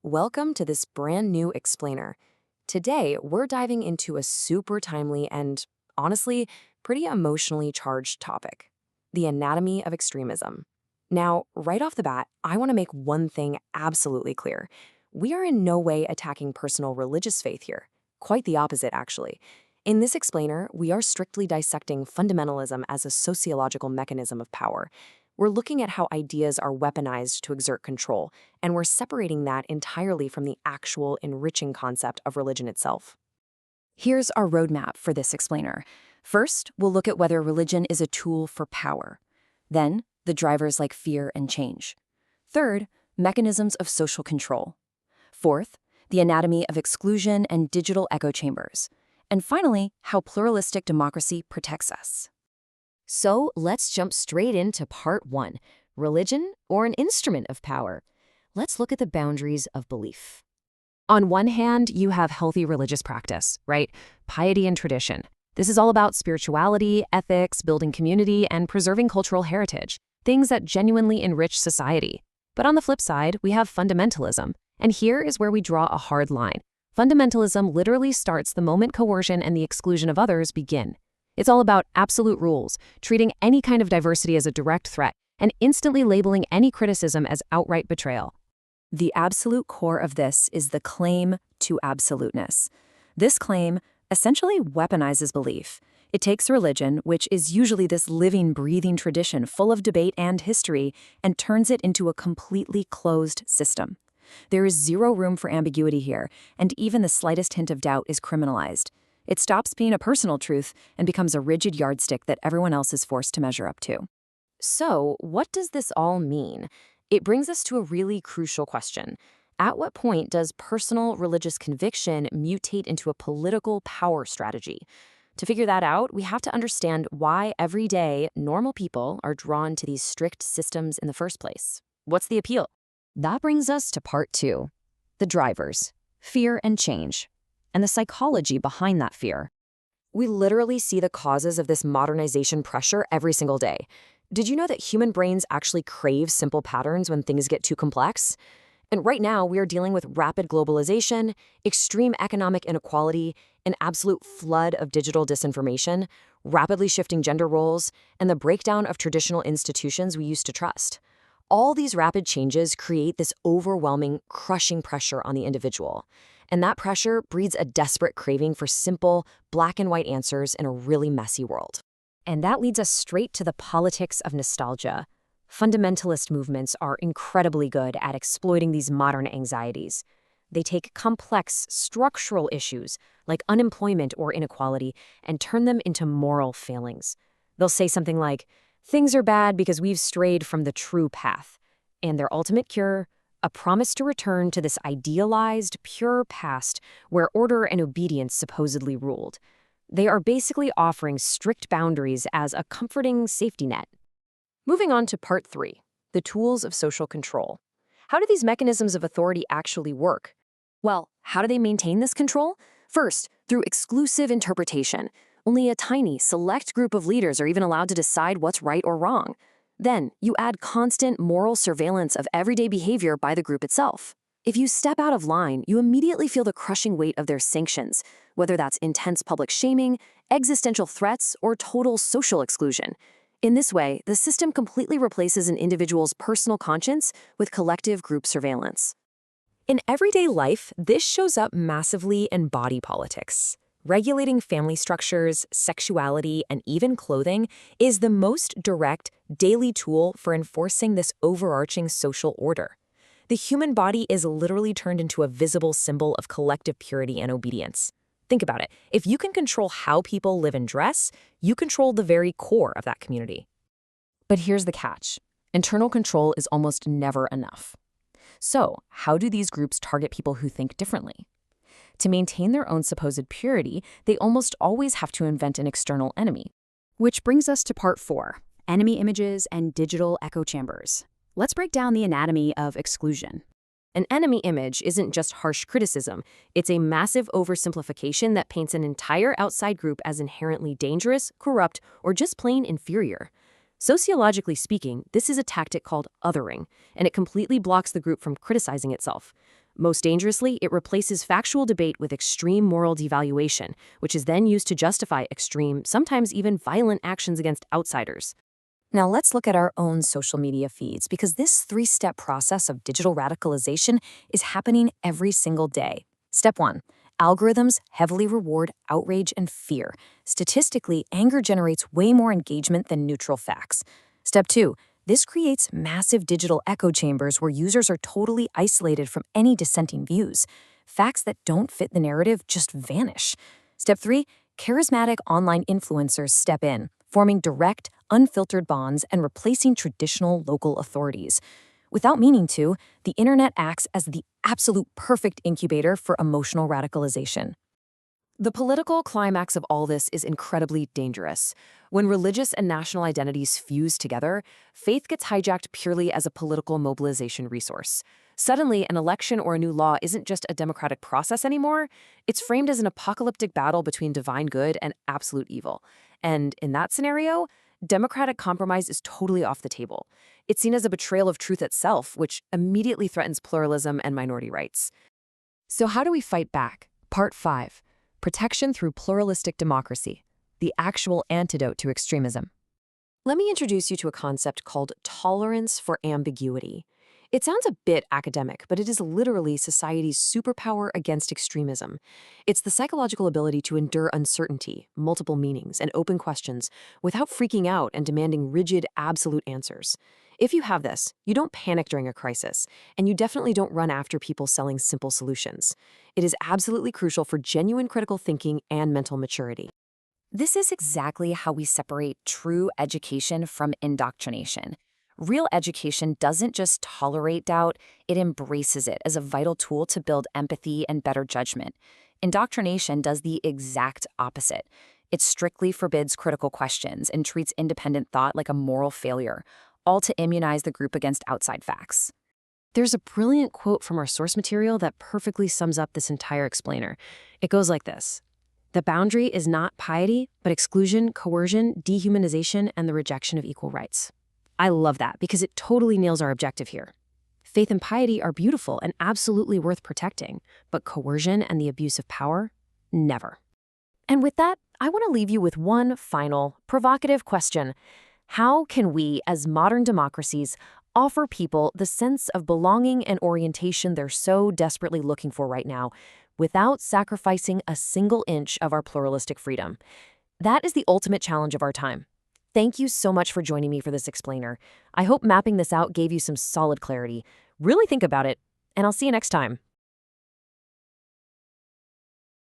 Welcome to this brand new explainer. Today, we're diving into a super timely and, honestly, pretty emotionally charged topic: the anatomy of extremism. Now, right off the bat, I want to make one thing absolutely clear. We are in no way attacking personal religious faith here. Quite the opposite, actually. In this explainer, we are strictly dissecting fundamentalism as a sociological mechanism of power. We're looking at how ideas are weaponized to exert control, and we're separating that entirely from the actual enriching concept of religion itself. Here's our roadmap for this explainer. First, we'll look at whether religion is a tool for power. Then, the drivers like fear and change. Third, mechanisms of social control. Fourth, the anatomy of exclusion and digital echo chambers. And finally, how pluralistic democracy protects us. So let's jump straight into part one: religion or an instrument of power. Let's look at the boundaries of belief. On one hand, you have healthy religious practice, right? Piety and tradition. This is all about spirituality, ethics, building community, and preserving cultural heritage, things that genuinely enrich society. But on the flip side, we have fundamentalism, and here is where we draw a hard line. Fundamentalism literally starts the moment coercion and the exclusion of others begin. It's all about absolute rules, treating any kind of diversity as a direct threat, and instantly labeling any criticism as outright betrayal. The absolute core of this is the claim to absoluteness. This claim essentially weaponizes belief. It takes religion, which is usually this living, breathing tradition full of debate and history, and turns it into a completely closed system. There is zero room for ambiguity here, and even the slightest hint of doubt is criminalized. It stops being a personal truth and becomes a rigid yardstick that everyone else is forced to measure up to. So, what does this all mean? It brings us to a really crucial question. At what point does personal religious conviction mutate into a political power strategy? To figure that out, we have to understand why everyday, normal people are drawn to these strict systems in the first place. What's the appeal? That brings us to part two: the drivers, fear and change, and the psychology behind that fear. We literally see the causes of this modernization pressure every single day. Did you know that human brains actually crave simple patterns when things get too complex? And right now, we are dealing with rapid globalization, extreme economic inequality, an absolute flood of digital disinformation, rapidly shifting gender roles, and the breakdown of traditional institutions we used to trust. All these rapid changes create this overwhelming, crushing pressure on the individual. And that pressure breeds a desperate craving for simple, black and white answers in a really messy world. And that leads us straight to the politics of nostalgia. Fundamentalist movements are incredibly good at exploiting these modern anxieties. They take complex, structural issues like unemployment or inequality and turn them into moral failings. They'll say something like, "Things are bad because we've strayed from the true path." And their ultimate cure: a promise to return to this idealized, pure past where order and obedience supposedly ruled. They are basically offering strict boundaries as a comforting safety net. Moving on to part three: the tools of social control. How do these mechanisms of authority actually work? Well, how do they maintain this control? First, through exclusive interpretation. Only a tiny, select group of leaders are even allowed to decide what's right or wrong. Then, you add constant moral surveillance of everyday behavior by the group itself. If you step out of line, you immediately feel the crushing weight of their sanctions, whether that's intense public shaming, existential threats, or total social exclusion. In this way, the system completely replaces an individual's personal conscience with collective group surveillance. In everyday life, this shows up massively in body politics. Regulating family structures, sexuality, and even clothing is the most direct, daily tool for enforcing this overarching social order. The human body is literally turned into a visible symbol of collective purity and obedience. Think about it. If you can control how people live and dress, you control the very core of that community. But here's the catch: internal control is almost never enough. So, how do these groups target people who think differently? To maintain their own supposed purity, they almost always have to invent an external enemy. Which brings us to part four: enemy images and digital echo chambers. Let's break down the anatomy of exclusion. An enemy image isn't just harsh criticism, it's a massive oversimplification that paints an entire outside group as inherently dangerous, corrupt, or just plain inferior. Sociologically speaking, this is a tactic called othering, and it completely blocks the group from criticizing itself. Most dangerously, it replaces factual debate with extreme moral devaluation, which is then used to justify extreme, sometimes even violent actions against outsiders. Now let's look at our own social media feeds, because this three-step process of digital radicalization is happening every single day. Step 1. Algorithms heavily reward outrage and fear. Statistically, anger generates way more engagement than neutral facts. Step 2. This creates massive digital echo chambers where users are totally isolated from any dissenting views. Facts that don't fit the narrative just vanish. Step 3. Charismatic online influencers step in, forming direct, unfiltered bonds and replacing traditional local authorities. Without meaning to, the internet acts as the absolute perfect incubator for emotional radicalization. The political climax of all this is incredibly dangerous. When religious and national identities fuse together, faith gets hijacked purely as a political mobilization resource. Suddenly, an election or a new law isn't just a democratic process anymore, it's framed as an apocalyptic battle between divine good and absolute evil. And in that scenario, democratic compromise is totally off the table. It's seen as a betrayal of truth itself, which immediately threatens pluralism and minority rights. So how do we fight back? Part 5. Protection through pluralistic democracy, the actual antidote to extremism. Let me introduce you to a concept called tolerance for ambiguity. It sounds a bit academic, but it is literally society's superpower against extremism. It's the psychological ability to endure uncertainty, multiple meanings, and open questions without freaking out and demanding rigid, absolute answers. If you have this, you don't panic during a crisis, and you definitely don't run after people selling simple solutions. It is absolutely crucial for genuine critical thinking and mental maturity. This is exactly how we separate true education from indoctrination. Real education doesn't just tolerate doubt, it embraces it as a vital tool to build empathy and better judgment. Indoctrination does the exact opposite. It strictly forbids critical questions and treats independent thought like a moral failure, all to immunize the group against outside facts. There's a brilliant quote from our source material that perfectly sums up this entire explainer. It goes like this: "The boundary is not piety, but exclusion, coercion, dehumanization, and the rejection of equal rights." I love that because it totally nails our objective here. Faith and piety are beautiful and absolutely worth protecting, but coercion and the abuse of power, never. And with that, I want to leave you with one final, provocative question. How can we, as modern democracies, offer people the sense of belonging and orientation they're so desperately looking for right now, without sacrificing a single inch of our pluralistic freedom? That is the ultimate challenge of our time. Thank you so much for joining me for this explainer. I hope mapping this out gave you some solid clarity. Really think about it, and I'll see you next time.